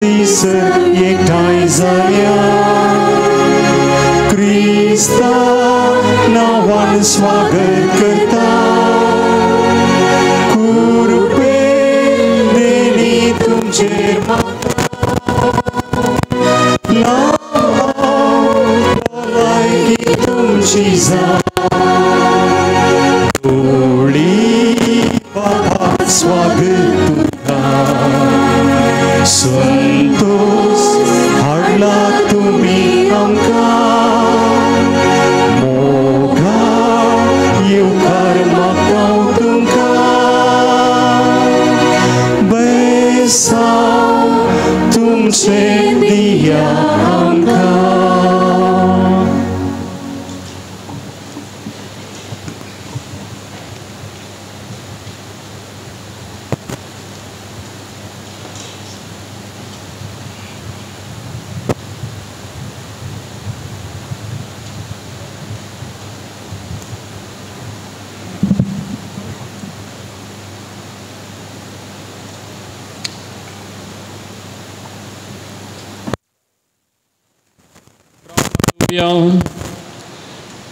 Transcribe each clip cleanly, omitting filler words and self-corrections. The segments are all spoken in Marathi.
एकठांय जाल्या क्रिस्ता नावान स्वागत करता कुरपे देणी तुमचेर भलायकी तुमची स्वागत तुका संतोष हाडला तुम्ही आमकां मोगा येवकार मागता तुमकां बेसांव तुमचे दिया आमकां.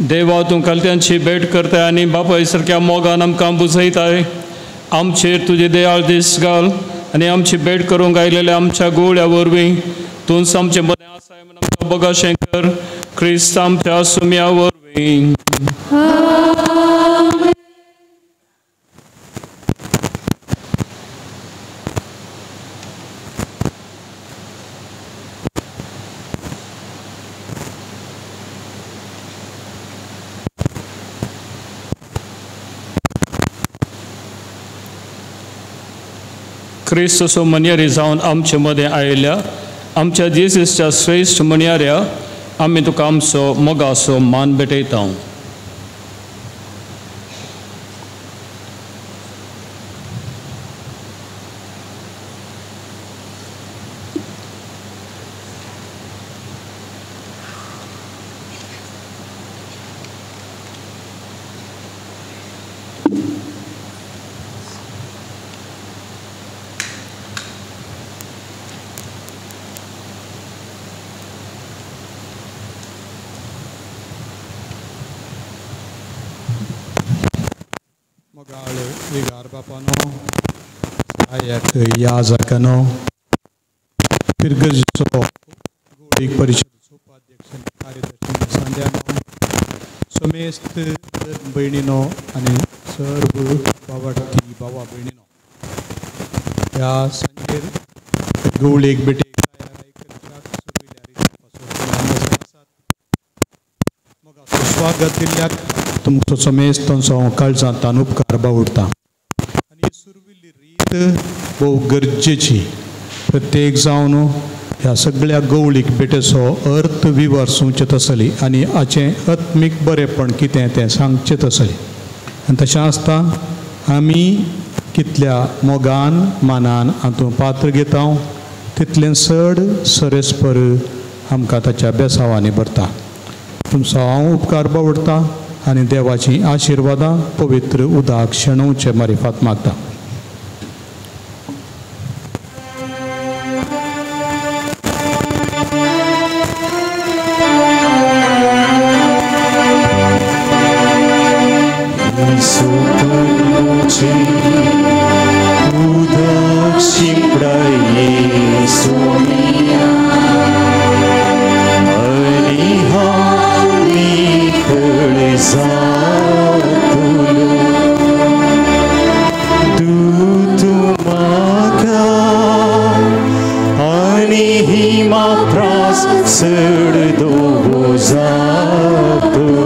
देवा तूं कलत्यांची भेट करताय आनी बापाय सारक्या मोगान आमकां बुजयताय. आमचेर तुजे दयाळ दीस घाल आनी आमची भेट करूंक आयलेल्या आमच्या गोळ्या वरवीं तूं आमचे मदें आसाय म्हूण आमकां बोगाशें कर. क्रिस्त आमच्या सुम्या वरवीं. क्रिस्तसो मनियारी जावन आमचे मदें आयल्या आमच्या जेजूच्या श्रेश्ठ मनियाऱ्या आमी तुका आमचो मोगाचो मान भेटयता. याजकानो पिरगजीचो गोडीक परिशदेचो उपाध्यक्ष कार्यदर्शी सांद्यानो समेस्त भयणीनो आनी सर्व भावार्थी भावा भयणीनो ह्या सांजेर गवळेक बेटेक स्वागत दिल्ल्याक तुमचो समेस्तांचो काळजांतल्यान उपकार बावडटा. आनी सुरविल्ली रीत भोव गरजेची. प्रत्येक जावन ह्या सगळ्या गवळीक बेटेचो अर्थ विवर्सूंचेत आसली आनी हाचें आत्मीक बरेपण कितें तें सांगचेत आसलें. आनी तशें आसता आमी कितल्या मोगान मानान हातूंत पात्र घेता तितलें चड सरेस्पर आमकां ताच्या बेसांवांनी भरता. तुमचो हांव उपकार बावडटा आनी देवाची आशिर्वादां पवित्र उदक शेणोवचे मारिफात मागता. उदक शिंपडाये सोनिया आनी हांव जातलो दूत म्हाका आनी हिमाप्रास चड दोगो जातलो.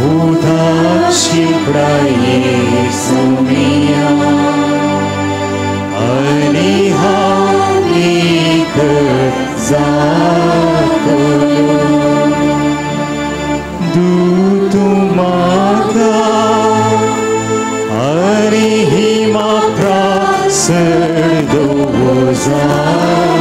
उदक शिंपडाये सोनिया आनी हांव जातलो दूत म्हाका आनी हिमाप्रास चड दोगो जातलो.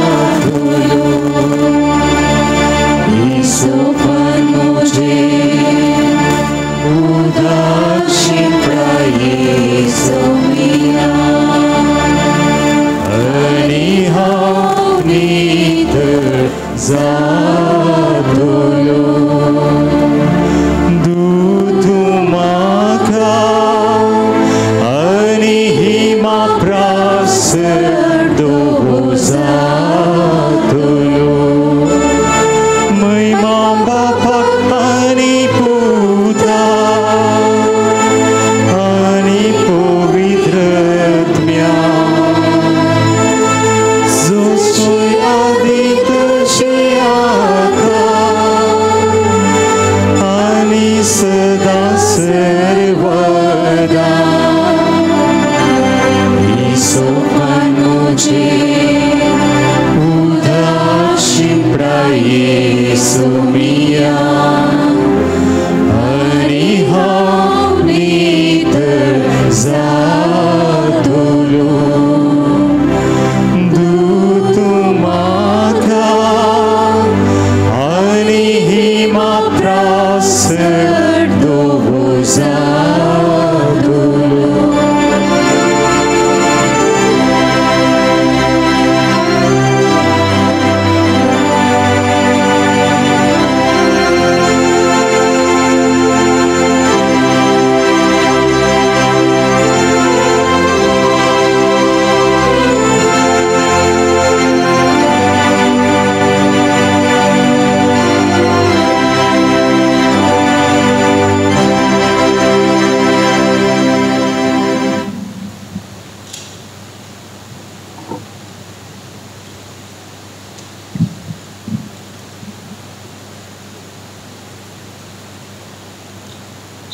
जातलो महिमा बापाक आणि पुत्रा आणि पवित्र आत्म्या जसोय आदी तशी आता आणि सदा सर्वदा Isopan muji udaksi prayesu mia Hari hauni terzatulu Dutumaka Hari hima prasadovozatulu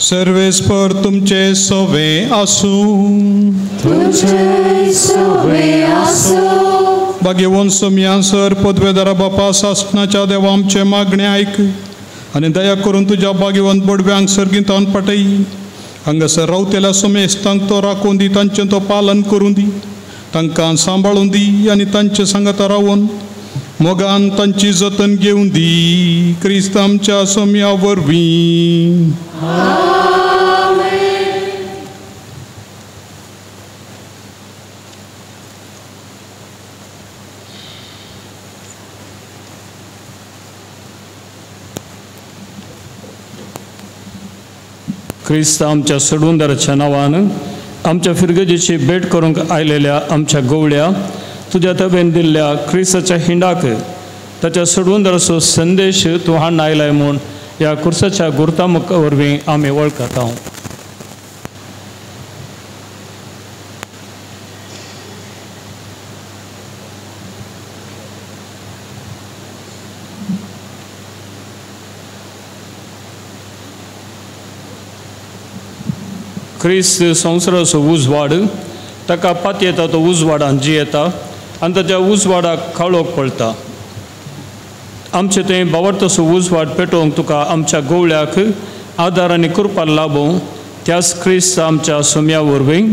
सर्वेस्पर तुमचे सोवे आसू तुझे सोवे आसो भाग्यवान सोम्यांसर पदवेदारा बापा शासनाच्या देवा आमचे मागणे ऐक आणि दया करून तुझ्या भाग्यवान बडव्यांक सर्गीतान पाठय हांगासर रावतेल्या सोमेस्तांक तो राखून दी तांचें तो पालन करून दी तांकां सांबाळून दी आनी तांचे सांगाता रावून मोगान तांची जतन घेवन दी क्रिस्त आमच्या सोम्या वरवीं क्रिस्त आमच्या सोडूनदाराच्या नावान आमच्या फिरगजेची भेट करूंक आयलेल्या आमच्या गवळ्या तुझ्या तब्येन दिल्ल्या क्रिस्ताच्या हिंडाक ताच्या सोडूनदाराचो संदेश तूं हाडून आयलाय म्हूण ह्या कुर्साच्या गुर्तामुखा वरवीं आमी वळखता क्रिस्त संवसाराचो उजवाड ताका पात येता तो उजवाडान जियेता आनी ताच्या उजवाडाक काळोख पडटा आमचे ते बावडतसो उजवाड पेटोवंक तुका आमच्या गवळ्याक आदार आनी कृपा लाभूं त्याच क्रिस्त आमच्या सोम्या वरवीं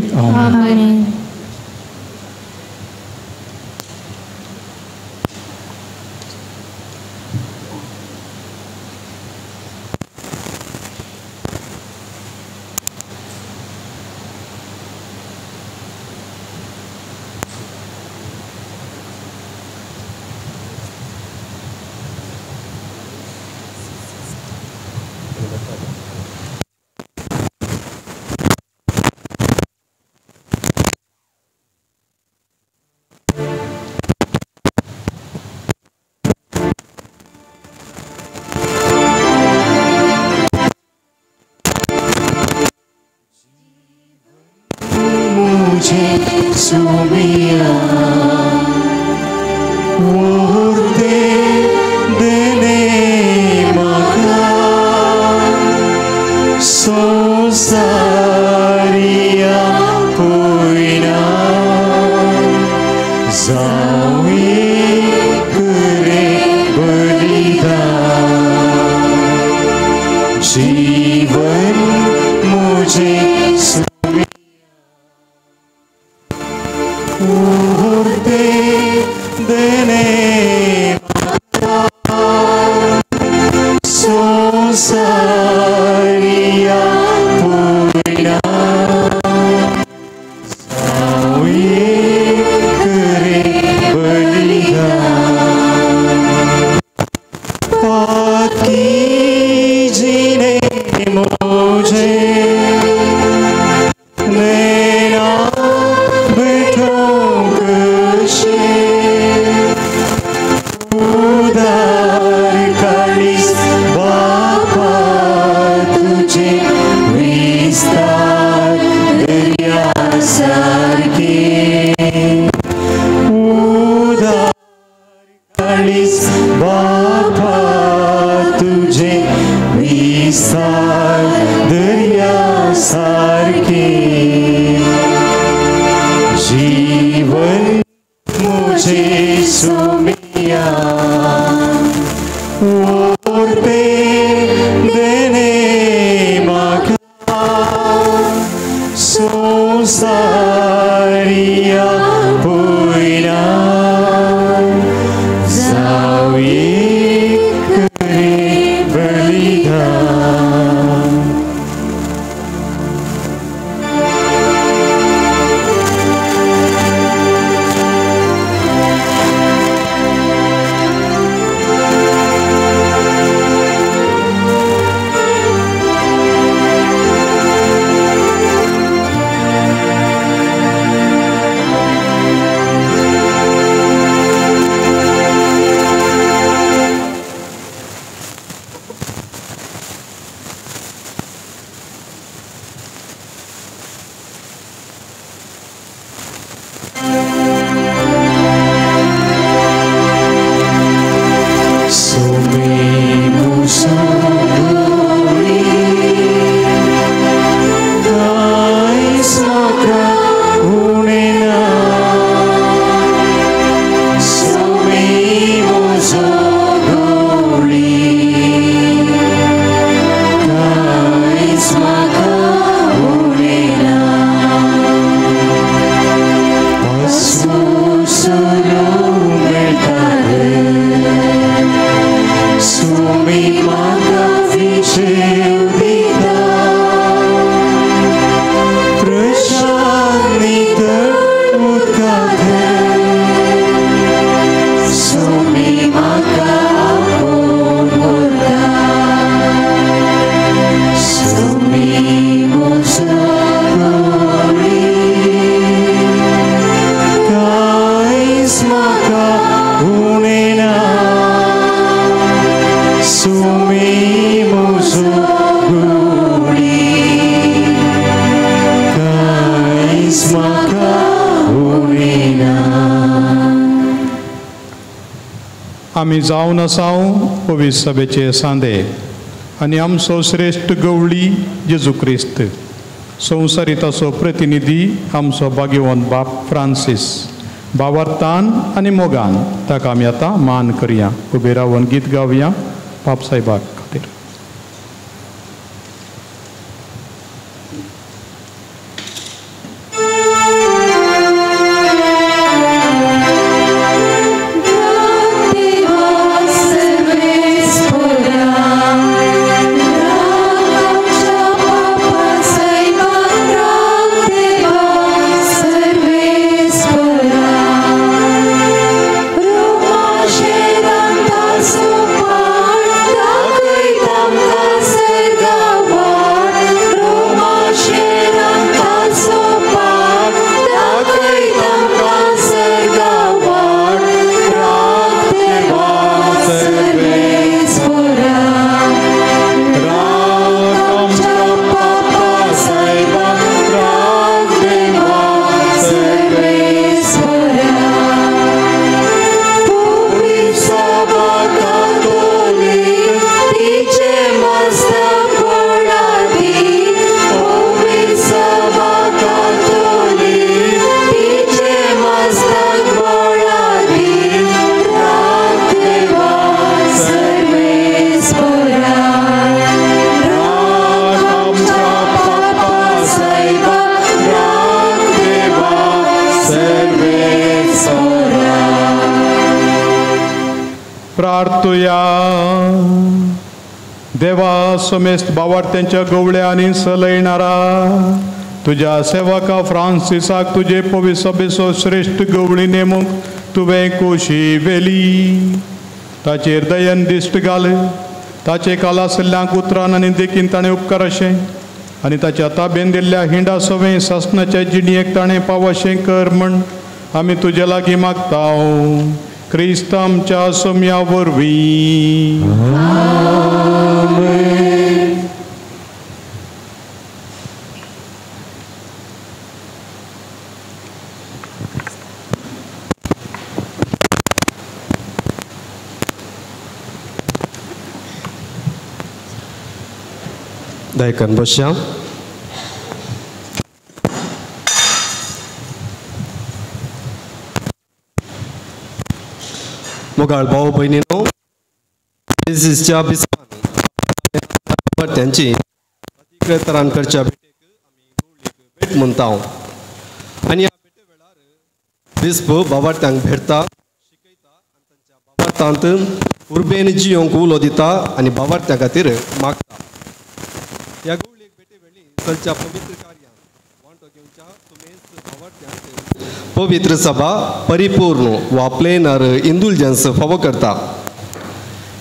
Sumia Urte dene maka Sosaria poina Zawi kure balidan Jivan mujhe चाळीस बापा तुझे विस्तार दर्यासारखे जीवन मुझे सोमिया ओरते देने मागा संसारिया पुईना जाऊये करे बलिदान आमी जावन आसांव पवित्र सभेचे सांदे आनी आमचो श्रेश्ठ गवळी जेजू क्रिस्त संवसारीताचो प्रतिनिधी आमचो भाग्यवंत बाप फ्रांसीस भावार्थान आनी मोगान ताका आमी आतां मान करया. उबे रावन गीत गावया बाप साहेबाक खातीर. प्रार्थुया. देवा समेस्त भावार्थ्यांच्या गवळ्या आनी सलयणारा तुझ्या सेवका फ्रांसिसाक तुझे पवित्र सभेचो श्रेष्ठ गवळी नेमूंक तुवें खोशी वेली. ताचेर दयन दिश्ट घाल. ताचे कालासल्ल्यांक उतरान आनी देखीन ताणें उपकार अशें आनी ताच्या ताब्यान दिल्ल्या हिंडा सवें सासणाच्या जिणयेक ताणें पावशें कर म्हण आमी तुजे लागीं मागतांव. क्रिस्त आमच्या सोम्या वरवीं. दायकन बसया. मोगाळ भाऊ भयणीनो, च्या बिस्पान त्यांची अधिकृतरान करच्या भेटेक आमी भेट म्हणता. आनी ह्या भेटे वेळार बिस्प बाबार्थ्यांक भेटता, शिकयता आनी तांच्या बाबार्थांत उर्बेन जियोंक उलो दिता आनी बाबार्थ्यां खातीर मागता. ह्या गवळीक भेटे वेळी चलच्या पवित्र कार्यान वांटो घेवच्या तुमेच बाबार्थ्यांक पवित्र सभा परिपूर्ण वा प्लेनर इंदुलजन्स फावो करता.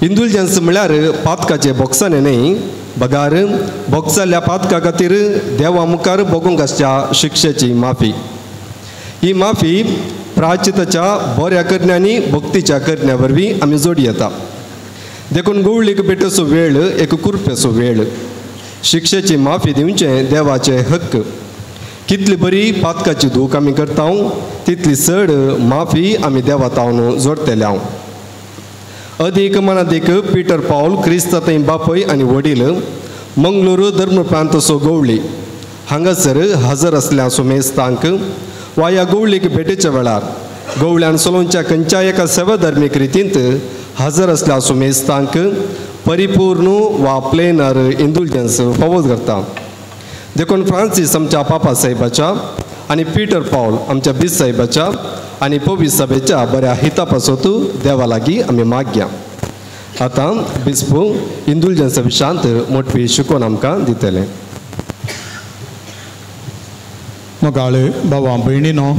इंदुलजन्स म्हळ्यार पातकाचे बोक्साने न्हय, बगार बोक्स जाल्ल्या पातका खातीर देवा मुखार बोगूंक आसच्या शिक्षेची माफी. ही माफी प्राचिताच्या बऱ्या करण्यांनी भक्तीच्या करण्या वरवीं आमी जोडी येता. देखून गवळीक भेटसो वेळ एक कुरपेसो वेळ. शिक्षेची माफी दिवचें देवाचे हक्क. कितली बरी पातकाची दूख आमी करता, तितली चड माफी आमी देवा तावन जोडतल्या. अदीक मनादीक पीटर पावल क्रिस्तांतय बापय आनी वडील मंगळूर धर्मप्रांतसो गवळी हांगासर हजर आसल्या सुमेस्तांक वा ह्या गवळीक भेटेच्या वेळार गवळ्यान सोलोंच्या खंयच्याय एका सेवा धर्मीक रितींत हजर आसल्या सुमेस्तांक परिपूर्ण वा प्लेनर इंदुलजन्स फावो करता. देखून फ्रांसीस आमच्या पापा साहेबाच्या आनी पीटर पावल आमच्या बीस साहेबाच्या आनी पवित्र सभेच्या बऱ्या हिता पासत देवा लागीं आमी मागया. आतां बिस्प इंदुलजन्स विशांत मोठवी शिकोवन आमकां दितले. मोगाळ भावा भयणीनो,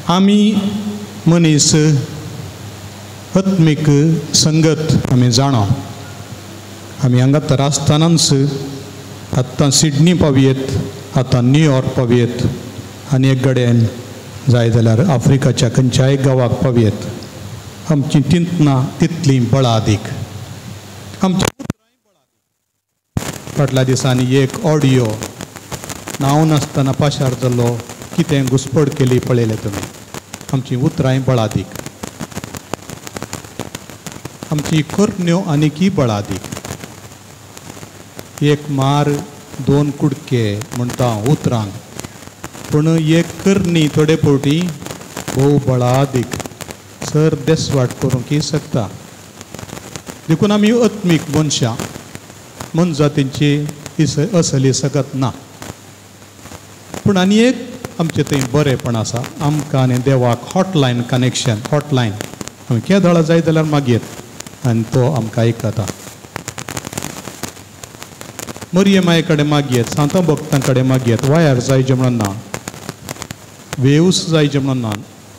आमी मनीस आत्मीक संगत आमी जाणा. आमी हांगा तर आसतनाच आतां सिडनी पावयेत, आतां न्यूयॉर्क पावयेत आनी एक गड्यान जाय जाल्यार आफ्रिकाच्या खंयच्याय गांवाक पावयेत. आमची तिंतना तितली बळा अदीक आमच्या फाटल्या दिसांनी एक ऑडियो नांव नासतना पाशार जाल्लो कितें घुसपड केली पळयलें तुमी. आमची उतरांय बळा अदीक, आमची करण्यो आनीकय बळा अदीक. एक मार दोन कुडके म्हणटा उतरांक, पूण एक करणी थोडे फावटी भोव बळादीक सर देसवाट करूंकय शकता. देखून आमी आत्मीक मनशां मन जातींची असली सकत ना. पूण आनी एक आमचे थंय बरेंपण आसा, आमकां आनी देवाक हॉटलायन कनेक्शन. हॉटलायन आमी केदळा जाय जाल्यार मागयेत आनी तो आमकां आयकता. मरियमाये कडेन मागयेत, सांता भक्तां कडेन मागयेत, वायार जायचे म्हणून ना, वेव्स जायचे म्हणून ना,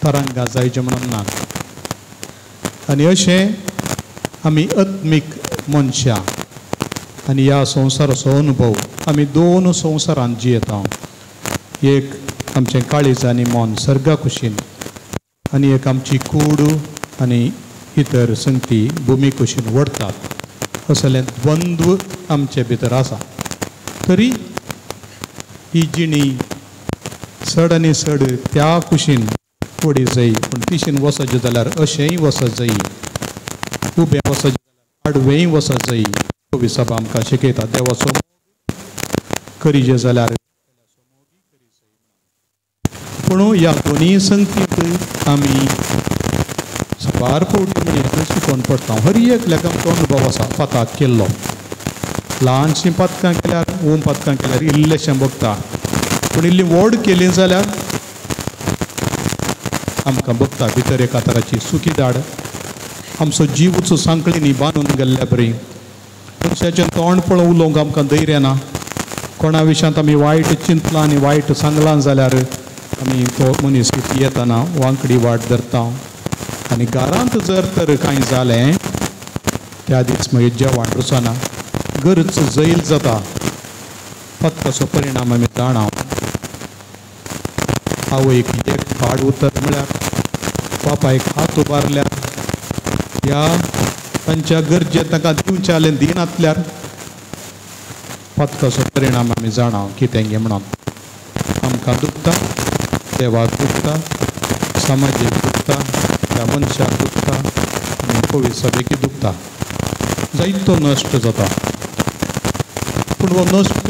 तरंगा जायचे म्हणून ना. आनी अशें आमी आत्मीक मनशां आनी ह्या संवसाराचो अनुभव आमी दोन संवसारांत जियेता. एक आमचें काळीज आनी मन सर्गा कुशीन, आनी एक आमची कूड आनी इतर संगती भुमी कुशीन वडटात. असलें द्वंद्व आमचे भितर आसा. तरी ही जिणी चड आनी चड त्या कुशीन वडी जायी, पूण तिशीन वचचें जाल्यार अशेंय वचत जायी, उबें वचचें जाल्यार आडवेंय वचत जायी. पवित्र सभा आमकां शिकयता देवाचो करीजे जाल्यार. पूण ह्या दोनी संगतींत आमी सबार फावटी मनीस शिकोवन पडटा. हर एकल्याक आमचो अनुभव आसा पाताक केल्लो. ल्हानशीं पातकां केल्यार ओम पातकां केल्यार इल्लेशें भोगता, पूण इल्लीं व्हड केलीं जाल्यार आमकां भोगता भितर एका तराची सुखी धाड. आमचो जीवच सांकळींनी बांदून गेल्ल्या बरी. मनशाचें तोंड पळोवन उलोवंक आमकां धैर्य ना. कोणा विशयांत आमी वायट चिंतलां आनी वायट सांगलां जाल्यार आमी तो मनीस येतना वांकडी वाट धरता. आनी घरांत जर तर कांय जालें त्या दीस मागीर जेवण रुचना, गरज जैल जाता. पत्काचो परिणाम आमी जाणा. आवयक एक पाड उतर म्हळ्यार, बापायक हात उबारल्यार, ह्या तांच्या गरजे ताका दिवचें जालें दिनातल्यार पत्काचो परिणाम आमी जाणा कितें गे म्हणून. आमकां दुखता, देवाक दुखता, समाजीक दुखता, त्या मनशाक दुखता आनी पवित्र सभेक दुखता. जायतो नश्ट जाता. पूण हो नश्ट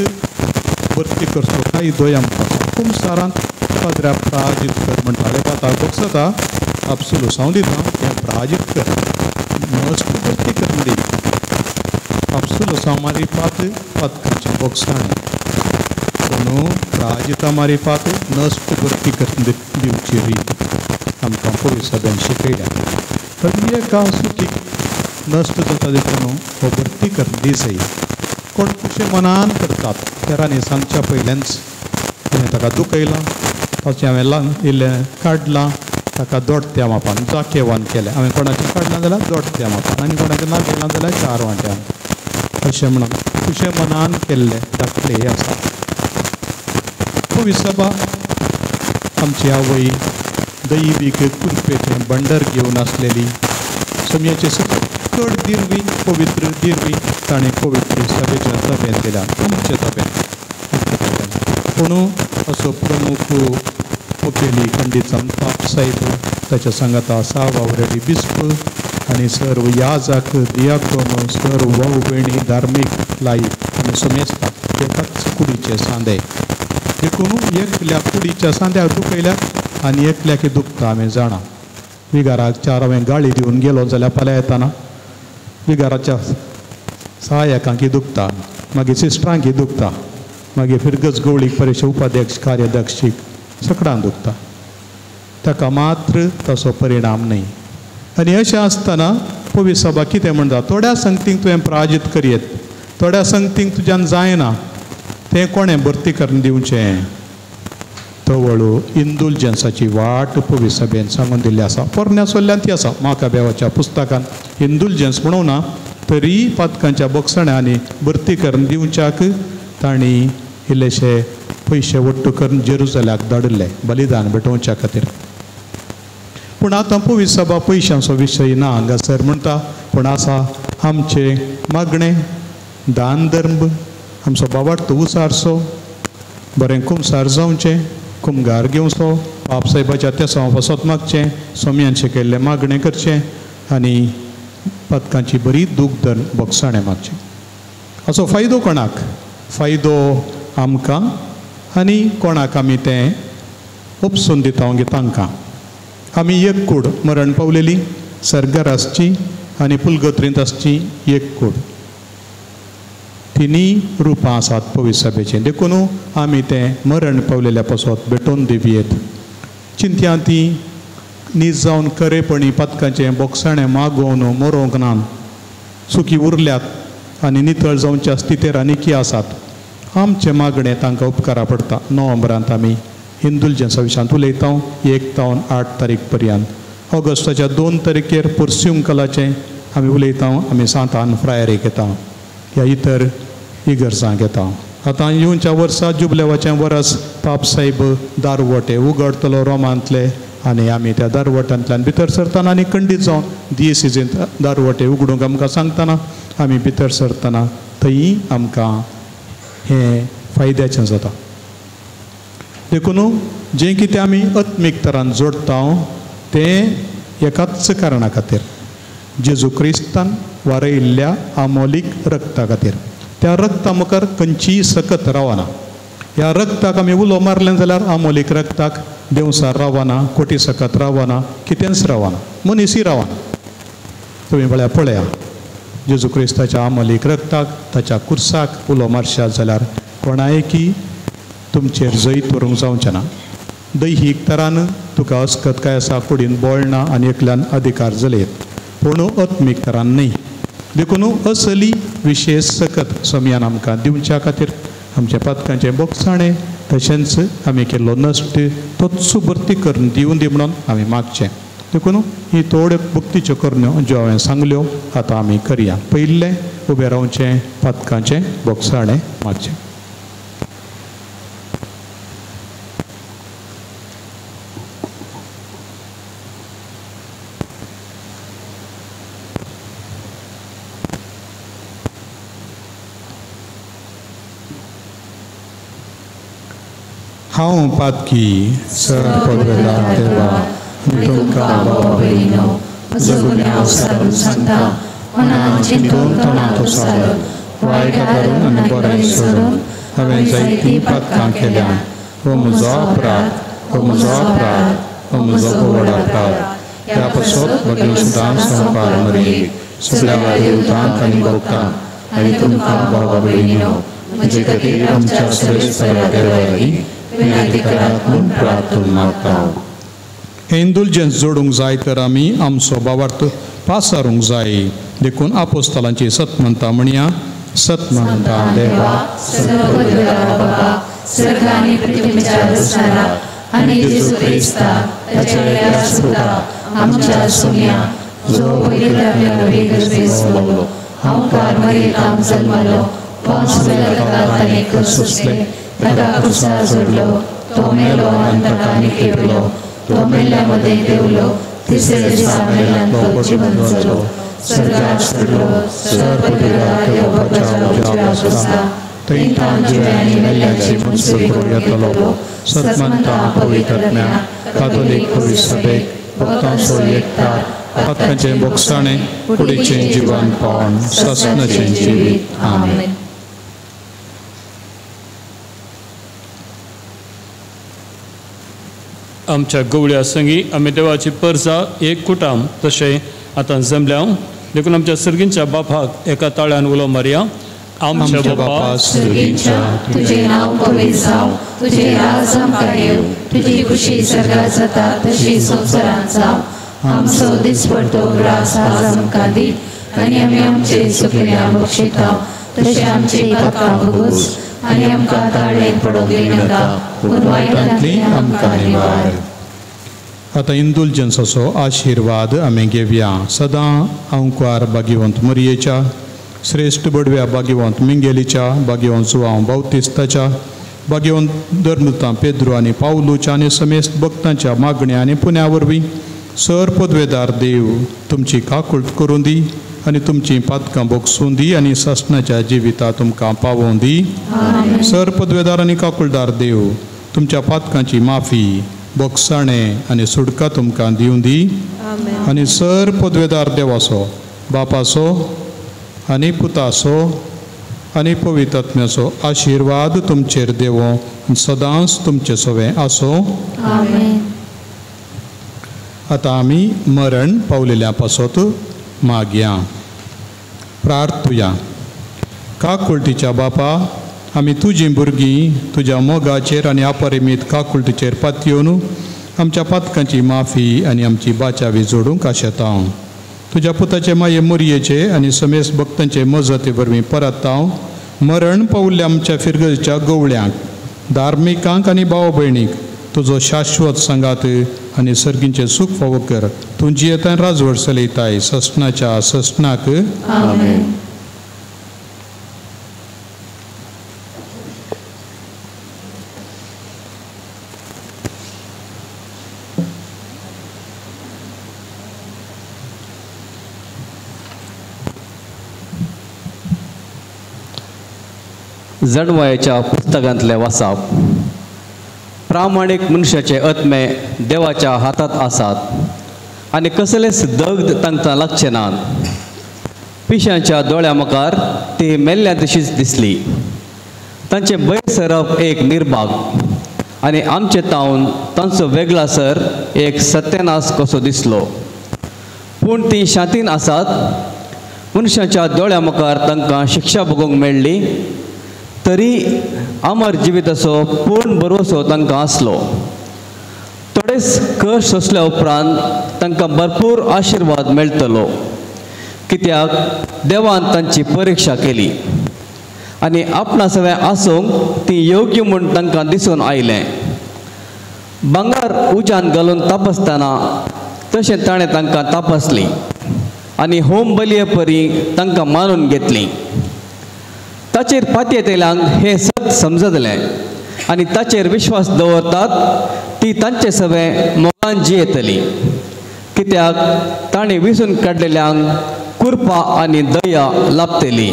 भरती करचो कायदोय आमकां खूब सारांत पाद्र्या प्राजीत कर म्हणटाले पाता बसता आपसूल हांव दिता तें प्राजीत कर नश्ट भरती कर दी आपसूल हांव मारी पात पातकांचें बोगसाणें पूण प्राजिता मारी पात नश्ट भरती कर दिवची रीत आमकां पवित्र सभेन शिकयल्या तर एका सुखीक नश्ट जाता देखून हो भरती कर दिसय कोण खुशे मनान करतात तेरांनी सांगच्या पयल्याच तिणें ताका दुखयलां ताचें हांवें इल्लें काडलां ताका दोडत्या मापान जाकेवान केलें हांवें कोणाचें काडलां जाल्यार दोडत्या मापान आनी कोणाचें ना केलां जाल्यार 4 वांट्यान अशें म्हणून खुशे मनान केल्ले दाखले हे आसा पवित्र सभा आमची आवय दैवीक कृपेचें बंडर घेवन आसलेली समयाचे सकट दिरवी पवित्र दिरवी ताणें पवित्र सभेच्या तब्यात दिल्या आमच्या तब्यात पूण असो प्रमुख मुखेली पंडित संताप साहेब ताच्या सांगाता 6 वावरेली बिस्प आनी सर्व याजक दियाकोन सर्व भाऊ भयणी धार्मीक लायक आमी समेजतात एकाच कुडीचे सांदे देखून एकल्या कुडीच्या सांद्याक दुखयल्याक आनी एकल्याक दुखता आमी जाणा विगाराक 4 हांवें गाळी दिवन गेलो जाल्यार फाल्यां येताना विगाराच्या सहाय्यकांकी दुखता मागीर सिस्टरांकी दुखता मागीर फिरगज गवळीक परिशद उपाध्यक्ष कार्याध्यक्षीक सगळ्यांक दुखता ताका मात्र तसो परिणाम न्ही आनी अशें आसतना पवित्र सभा कितें म्हणटा थोड्या संगतींक तुवें प्राजीत करीत थोड्या संगतींक तुज्यान जायना तें कोणें भरती करून दिवचें तवळू इंदुलजन्साची वाट पवित्र सभेन सांगून दिल्ली आसा पोरण्या सोल्ल्यान ती आसा माकाबेवाच्या पुस्तकान इंदुलजन्स म्हणून ना तरी पातकांच्या बोगसण्यांनी भरती करून दिवच्याक तांणी इल्लेशे पयशे वट्ट करून जेरुसल्याक धाडले बलिदान भेटोवच्या खातीर पूण आतां पवित्र सभा पयशांचो विशय ना हांगासर म्हणटा पूण आसा आमचे मागणें दान धर्म आमचो बाबार्थ उसारचो बरें कुमसार जावचें कुमगार घेवचो बाप साहेबाच्या तेसां वसत मागचें सोम्यान शिकयल्लें मागणें करचें आनी पदकांची बरी दूख धन बोगसाणें मागचें हाचो फायदो कोणाक फायदो आमकां आनी कोणाक आमी तें उपसून दिता तांकां आमी एक कूड मरण पावलेली सर्गरासची आनी पुलगत्रींत आसची एक कूड तिनी रुपां आसात पवित्र सभेचें देखून आमी तें मरण पावलेल्या पासत भेटोवन दिवयेत चिंत्या ती नीज जावन खरेपणी पदकाचें बोगसाणें मागोवन मरोंक ना सुखी उरल्यात आनी नितळ जावच्या स्थितीर आनीकी आसात आमचें मागणें तांकां उपकारा पडटा नोव्हेंबरांत आमी इंदुलजन्सा विशयांत उलयता 1 ते 8 तारीख पर्यंत ऑगस्टाच्या 2 तारखेर पर्स्युंकलाचें आमी उलयता आमी सांतान फ्रायरीक येता ह्या इतर इगर्जांक येता आतां येवच्या वर्सा जुबलेवाचें वर्स पाप साहेब दारवटे उगडतलो रोमांतले आनी आमी त्या दारवटांतल्यान भितर सरतना आनी खंडीत जावन दियेसीजेंत दारवटे उगडूंक आमकां सांगतना आमी भितर सरतना थंय आमकां हें फायद्याचें जाता देखून जें कितें आमी आत्मीक तरान जोडटा तें एकाच कारणा खातीर जेजू क्रिस्तान वारयल्ल्या आमोलीक रक्ता खातीर त्या रक्ता मुखार खंयचीय सकत रावना ह्या रक्ताक आमी उलो मारलें जाल्यार आमोलीक रक्ताक देवसार रावना कोटी सकत रावना कितेंच रावना मनीसय रावना तुमी म्हळ्यार पळया जेजू क्रिस्ताच्या आमोलीक रक्ताक ताच्या कुर्साक उलो मारशात जाल्यार कोणायकी तुमचेर जैत व्हरूंक जावचें ना दैहीक तरान तुका अस्कत काय आसा कुडीन बोळना आनी एकल्यान अधिकार जलेत पूण आत्मीक तरान न्ही देखून असली विशेश सकत सोम्यान आमकां दिवच्या खातीर आमच्या पदकांचें बोगसाणें तशेंच आमी केल्लो नश्ट तोच भरती करून दिवन दी म्हणून आमी मागचें देखून ही थोड्यो भक्तीच्यो करण्यो ज्यो हांवें सांगल्यो आतां आमी करया पयलें उबें रावचें पदकांचें बोगसाणें मागचें हांव पातकी सर्पवेला देवा तुमकां बाबा जगुन्या अवसरान सांगता मनान चिंतून तोंडांत उसार वायट करून आनी बरें सोडून हांवें जायतीं पातकां केल्यात. हो म्हजो अपराध, हो म्हजो अपराध, हो म्हजो व्हड अपराध. ह्या पासत भगीन सुदां संवकार मरी सगळ्या देवतांक आनी भक्तांक आनी तुमकां भावा भयणीनो म्हजे खातीर आमच्या श्रेश्ठ देवारी विनंती करात म्हूण प्रार्थना मागता. इंडुलजन्स जोडूंक जाय तर आमी आमचो भावार्थ पासारूंक जाय. देखून आपोस्तलांची सत म्हणटा म्हणया, सत म्हणटा देवा स्वर्ग आनी पृथ्वीच्या रचणारा आनी जेजू क्रिस्ता ताच्या सुता आमच्या सोन्या जो वैद्यकार्य वेगळो हांव कार्मरीत आम जल्मलो पोंच पिलाताक ताणें कसुसले ताका क्रुसार जोडलो तो मेलो आनी ताका निकेवलो तो मेल्ल्यामध्ये देवलो तिसरे दिसा मेल्ल्यान तो जिवंत जालो स्वर्गाक चडलो सर्वपदवीदार देवाच्या आसता थंय तां जिव्यांनी मेल्ल्याची मुसरी येतलो. सत म्हणटा पवित्रज्ञा कातोलीक पवित्र सभेक भक्तांचो एकठांय पातकांचें बोगसाणें कुडीचें जिवंतपण ससनाचें जिवीत. आमेन. आमच्या गवळ्या संगी आमी देवाची परजा एक कुटाम तशें आतां जमल्या. देखून आमच्या सर्गींच्या बापाक एका ताळ्यान उलो मारया. आमच्या बापा सर्गींच्या तुझे नांव पवित्र जावं, तुझे राज आमकां येवं, तुजी खुशी स्वर्गात जाता तशी संवसारांत जावं. आमचो दिसपडटो ग्रास आज आमकां दी आनी आमी आमचे चुकल्यां बक्षिता तशें आमची पातकां भोगूस आनी आमकां ताळेन पडोवंक दिनाका पूण वायटांतली आमकां निवार. आतां इंडुलजन्साचो आशिर्वाद आमी घेवया. सदां अंकार भाग्यवंत मरियेच्या, श्रेश्ठ बडव्या भाग्यवंत मिंगेलीच्या, भाग्यवंत जुआंव बावतिस्ताच्या, भाग्यवंत धर्मता पेद्रो आनी पावलूच्या आनी समेस्त भक्तांच्या मागण्या आनी पुण्या वरवीं सर पदवेदार देव तुमची काकूळट करूं दी आनी तुमची पातकां बोगसूं दी आनी ससनाच्या जिविता तुमकां पावोवं दी. सर पदवेदार आनी काकूळदार देव तुमच्या पातकांची माफी, बोगसाणें आनी सुडका तुमकां दिवं दी. आनी सर पदवेदार देवाचो, बापाचो आनी पुताचो आनी पवित्रात्म्याचो आशिर्वाद तुमचेर देवो सदांच तुमचे सवें आसो. आतां आमी मरण पावलेल्या पासत मागया. प्रार्थुया. काकुळटीच्या बापा, आमी तुजीं भुरगीं तुज्या मोगाचेर आनी अपरिमीत काकुळटीचेर पातयेवन आमच्या पातकांची माफी आनी आमची बाचावी जोडूंक आशेता. तुज्या पुताचे माये मोरयेचे आनी समेस्त भक्तांचे मजते वरवीं परत हांव मरण पावल्ल्या आमच्या फिरगेच्या गवळ्यांक, धार्मिकांक आनी भाव भयणीक तुजो शाश्वत सांगात आनी सर्गींचे सूख फावो कर. तूं जियेतान राजवट चलयताय ससनाच्या ससनाक. आमेन. जणवयाच्या पुस्तकांतले वाचप. प्रामाणीक मनशाचे आत्मे देवाच्या हातात आसात आनी कसलेच दगड तांकां लागचे नात. पिश्यांच्या दोळ्या मुखार ती मेल्ल्या तशीच दिसली. तांचे बैर सरप एक निर्भाग आनी आमचे तावन तांचो वेगळासर एक सत्यानाश कसो दिसलो. पूण ती शांतीन आसात. मनशाच्या दोळ्या मुखार तांकां शिक्षा भोगूंक मेळ्ळी, तरी अमर जिविताचो पूर्ण भरवसो तांकां आसलो. थोडेच कश्ट सोंसल्या उपरांत तांकां भरपूर आशिर्वाद मेळटलो, कित्याक देवान तांची परिक्षा केली आनी आपणा सगळें आसूंक ती योग्य म्हूण तांकां दिसून आयलें. भांगर उज्यान घालून तापसतना तशें ताणें तांकां तापसली आनी होम बलये परी तांकां मारून घेतली. ताचेर पातयेतल्यांक हे सत समजतलें आनी ताचेर विश्वास दवरतात ती तांचे सवें मोगान जियेतली, कित्याक ताणें विसून काडलेल्यांक कृपा आनी दया लाभतली.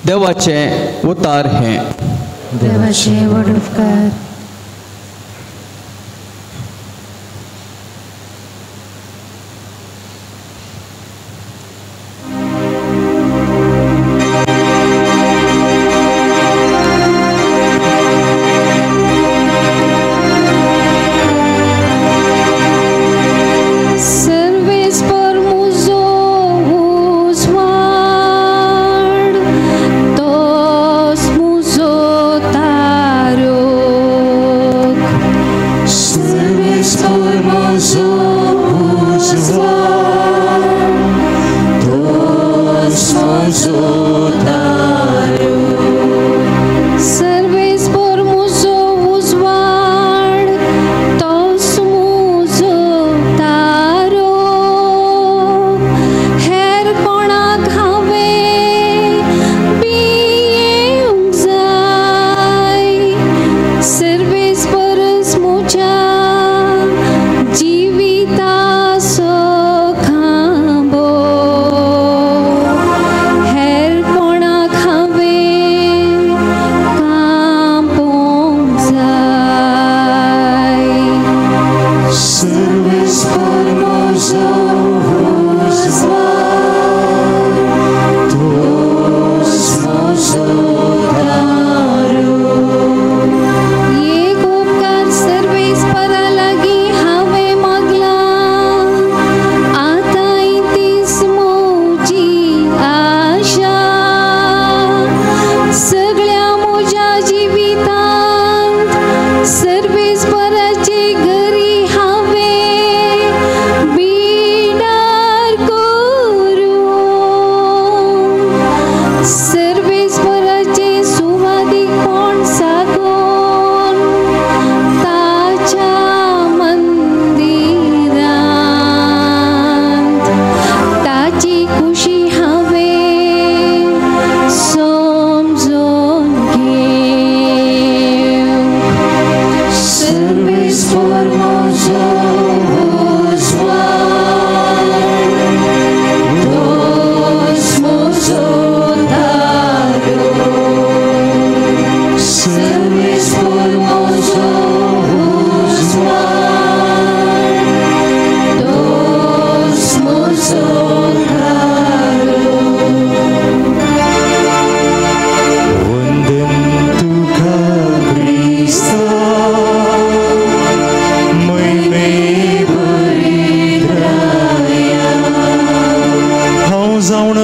देवाचें उतार हें. देवाचे व्हड उपकार.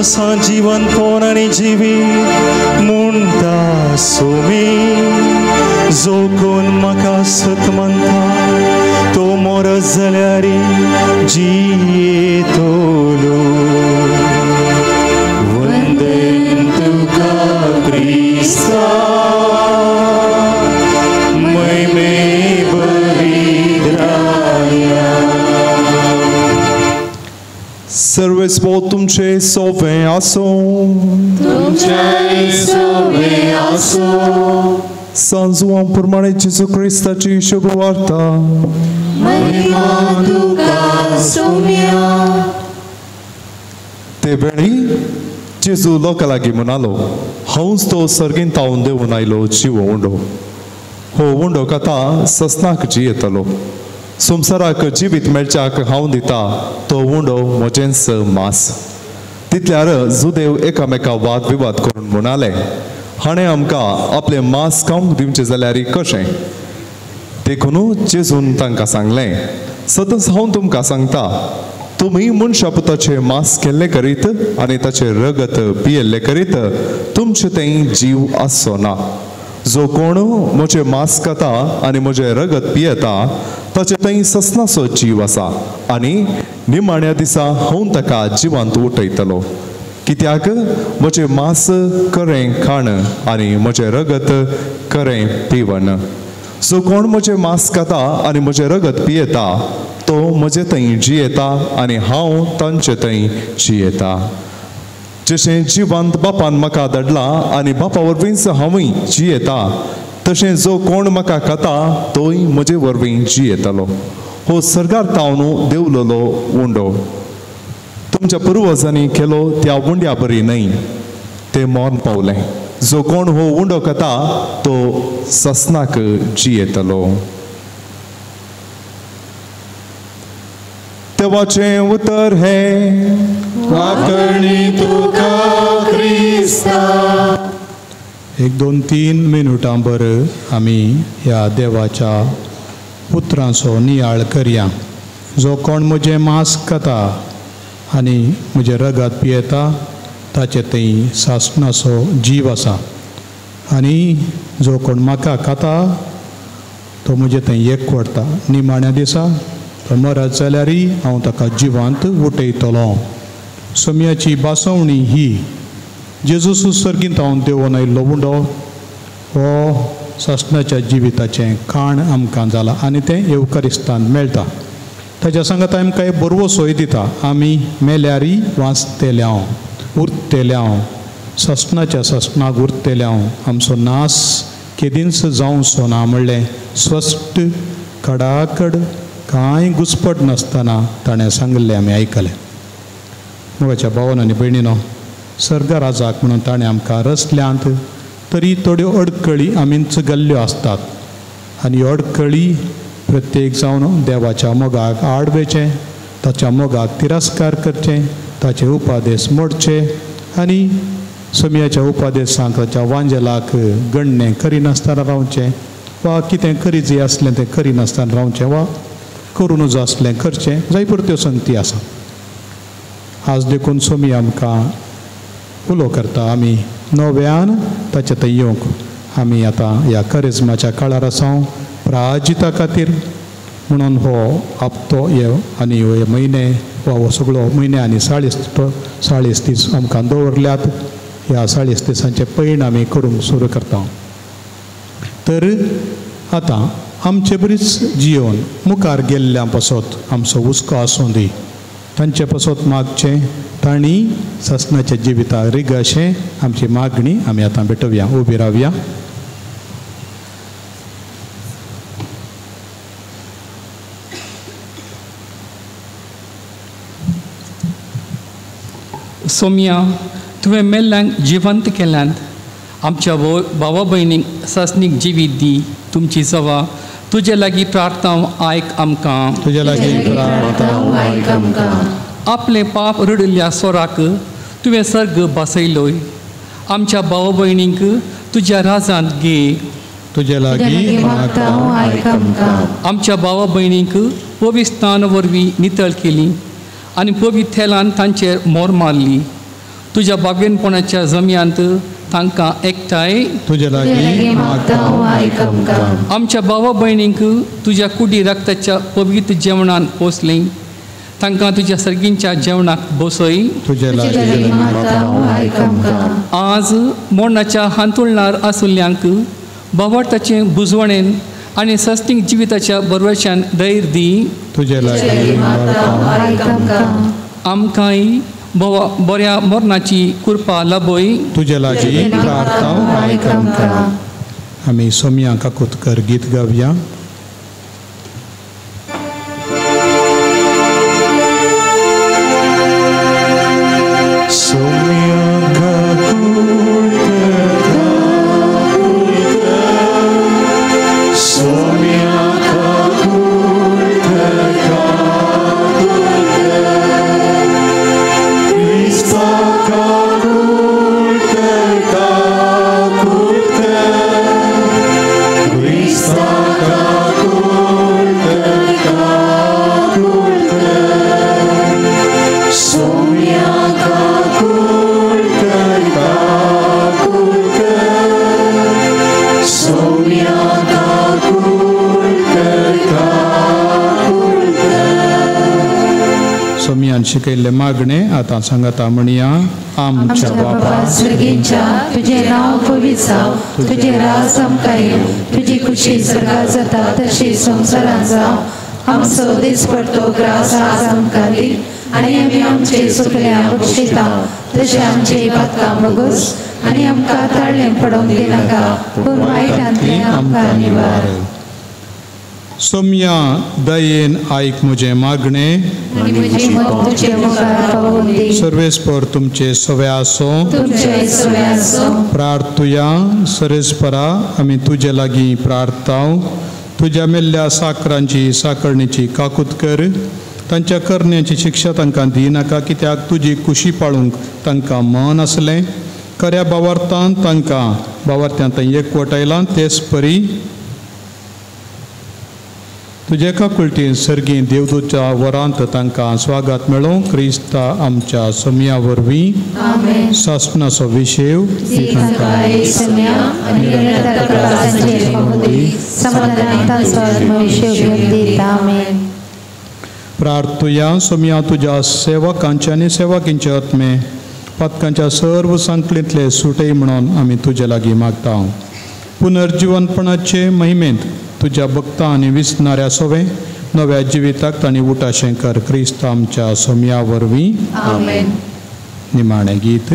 सा जीवन पोन आनी जिवी म्हणटा सोमी जो कोण म्हाका सत म्हणटा तो मोरस जाल्यारी जियेतलो वंदन तुका क्रिस्ता महिमे बलिद्राया सर्वेस्व तुमचे सोवे आसो सांजुआं प्रमाणे जेजू क्रिस्ताची शुभ वार्ता ते वेळी जेजू लोकां लागीं म्हणालो हांवूच तो सर्गेन तावून देवून आयलो जीव उंडो हो उंडो कथा ससनाक जियेतलो संवसाराक जिवीत मेळच्याक हांव दिता तो उंडो म्हजेंच मास तितल्यार जुदेव एकामेका वाद विवाद करून म्हणाले हाणें आमकां आपलें मास खावंक दिवचें जाल्यार कशें देखून जेजून तांकां सांगलें सतत हांव तुमकां सांगता तुमी मनशा पुताचें मास केल्लें करीत आनी ताचें रगत पियेल्लें करीत तुमचें तें जीव आसचो ना जो कोण म्हजें मास खाता आनी म्हजें रगत पियेता ताचें थंय ससनाचो जीव आसा आनी निमाण्या दिसा हांव ताका जिवांत उठयतलो कित्याक म्हजें मास खरें खाण आनी म्हजें रगत खरें पिवण जो कोण म्हजें मास खाता आनी म्हजें रगत पियेता तो म्हजे थंय जियेता आनी हांव तांचे थंय जियेता जशें जिवांत बापान म्हाका धाडला आनी बापा वरवींच हांवूय जियेता तशें जो कोण म्हाका खाता तोय म्हजे वरवीं जियेतलो हो सर्गार तावन देवलेलो उंडो तुमच्या पुर्वजांनी केलो त्या उंड्या बरी न्हय ते मौन पावलें जो कोण हो उंडो खाता तो ससनाक जियेतलो देवाचें उतर हे वाकणी तुका क्रिस्ता 1-2-3 मिनटां बर आमी ह्या देवाच्या पुत्रांचो नियाळ करया जो कोण म्हजें मास खाता आनी म्हजें रगत पियेता ताचे थंय सासणाचो जीव आसा आनी जो कोण म्हाका खाता तो म्हजे थंय एकवडटा निमाण्या दिसा तो मरत जाल्यारय हांव ताका जिवांत उठयतलो सोम्याची बासवणी ही जेजू सुसर्गींत हांव देवून आयिल्लो उंडो हो सासणाच्या जिविताचें खाण आमकां जालां आनी तें येवकारिस्तान मेळटा ताच्या सांगात आमकां एक बरवो सोय दिता आमी मेल्यारय वाचतेल्या उरतेल्या सासणाच्या सासणाक उरतेल्या आमचो नास केदींच जावचो ना म्हणलें स्पश्ट कडाकड कांय घुसपट नासतना ताणें सांगलें आमी आयकलें मोगाच्या भावान आनी भयणीनो सर्गराजाक म्हणून ताणें आमकां रचल्यांत तरी थोड्यो अडकळी आमीच घाल्ल्यो आसतात आनी अडकळी प्रत्येक जावन देवाच्या मोगाक आडवेचें ताच्या मोगाक तिरस्कार करचें ताचे उपादेश मोडचे आनी सोम्याच्या उपादेशांक ताच्या वांजेलाक गणनें करिनासतना रावचें वा कितें करीत आसलें तें करिनासतना रावचें वा करून नजो आसलें करचें जाय परत्यो संगती आसा आज देखून सोमी आमकां उलो करता आमी नव्यान ताचे थंय येवंक आमी आतां ह्या करिज्माच्या काळार आसा प्राजिता खातीर म्हणून हो हप्तो हे आनी हे म्हयने वा हो सगळो म्हयने आनी 40 दीस आमकां दवरल्यात ह्या 40 दिसांचे पैण आमी करूंक सुरू करता तर आतां आमचे बरीच जिवन मुखार गेल्ल्या पासत आमचो हुस्को आसूं दी तांचे पासत मागचें तांणी ससनाच्या जिविताक रिग अशें आमची मागणी आमी आतां भेटोवया उबी रावया सोम्या तुवें मेल्ल्यांक जिवंत केल्यांत आमच्या भावा भयणीक ससनीक जिवीत दी तुमची सवा तुजे लागीं प्रार्थना आयक आमकां तुजे लागीं प्रार्थना आयक आमकां आपले पाप रडिल्ल्या सोराक तुवें सर्ग बसयलोय आमच्या भावा भयणींक तुज्या राजांत घे तुजे लागीं प्रार्थना आयक आमकां आमच्या भावा भयणींक पवित्रान वरवीं नितळ केली आनी पवित्र थेलान तांचेर मोर मारली तुझ्या बागवेनपणाच्या जमियांत तांकां एकठांय तुजे लागीं मागता आयक आमकां. आमच्या भावा भयणींक तुझ्या कुडी रक्ताच्या पवित्र जेवणान पोसली तांकां तुज्या सर्गींच्या जेवणाक बसय. तुजे लागीं मागता आयक आमकां. आज मोडणाच्या हांतुळणार आसुल्ल्यांक भावार्थाचे बुजवणेन आनी सस्तीक जिविताच्या बरवशान धैर्य दी. तुजे लागीं मागता आयक आमकां. आमकांय बऱ्या मरणाची कृपा लाभय. तुजे लागीं प्रार्थना आयक आमकां. आमी सोम्या काकुतकर गीत गावया. शिकयल्ले मागणे आतां सांगता म्हणया. आमच्या बापा सर्गींच्या तुझे नाव पवित्र जाव. तुझे राज आमकां येव. तुजी खुशी सर्गार जाता तशी संवसारांत जाव. आमचो दिसपडटो ग्रास आज आमकां दी आनी आमी आमचे चुकल्यांक बक्षिता तशें आमची बातकां बगूस आनी आमकां ताळ्ळें पडोवंक दिनाका पूण वायटांतल्यान आमकां निवार. सोम्या दयेन आयक म्हजें मागणे. सर्वेस्पर तुमचे सवे आसो. प्रार्थुया सरेस्परा आमी तुजे लागीं प्रार्थाव. तुज्या मेल्ल्या साकरांची साकरणीची काकूत कर. तांच्या करण्याची शिक्षा तांकां दिनाका कित्याक तुजी कुशी पाळूंक तांकां मन आसलें. खऱ्या भावार्थान तांकां भावार्थ्यांत एकवटायलां तेच परी तुजे काकुळटी सर्गी देवदूतच्या वरांत तांकां स्वागत मेळो. क्रिस्ता आमच्या सोम्या वरवीं शासनाचो विशेव प्रार्थुया. सोम्या तुज्या सेवकांचे आनी सेवकींचे आत्मे पातकांच्या सर्व संकलींतले सुटय म्हणून आमी तुजे लागीं मागता. पुनर्जीवनपणाचे महिमेंत तुज्या भक्तां आनी विसणाऱ्या सोवे नव्या जिविताक तांणी उठाशें कर. क्रिस्त आमच्या सोम्या वरवीं. निमाणें गीत.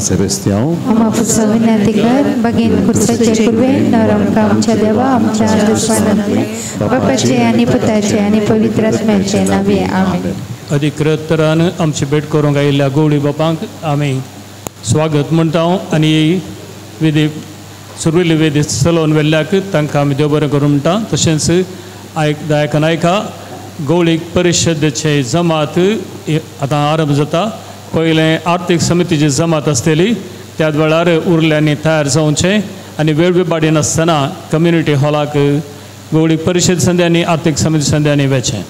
Sebastião. Uma função vinática, bagin kursaचे पूर्वे नरम आमच्या देवा आमच्या आदर्शानंतले बापाचे आणि पुताचे आणि पवित्र आत्म्याचे नावे आमेन. अधिकृत तरान आमची भेट करूंक आयिल्ल्या गवळी बापांक आमी स्वागत म्हणटा आनी विधी सुरवेली वेदी चलोवन व्हेल्ल्याक तांकां आमी देव बरें करूं म्हणटा. तशेंच दायका नायका गवळीक परिशदेचे जमात आतां आरंभ जाता. पयलें आर्थीक समितीची जमात आसतली, त्याच वेळार उरल्यांनी तयार जावचें आनी वेळविबाडी नासतना कम्युनिटी हॉलाक गवळीक परिशद संध्यांनी आर्थीक समिती संध्यांनी वचचें.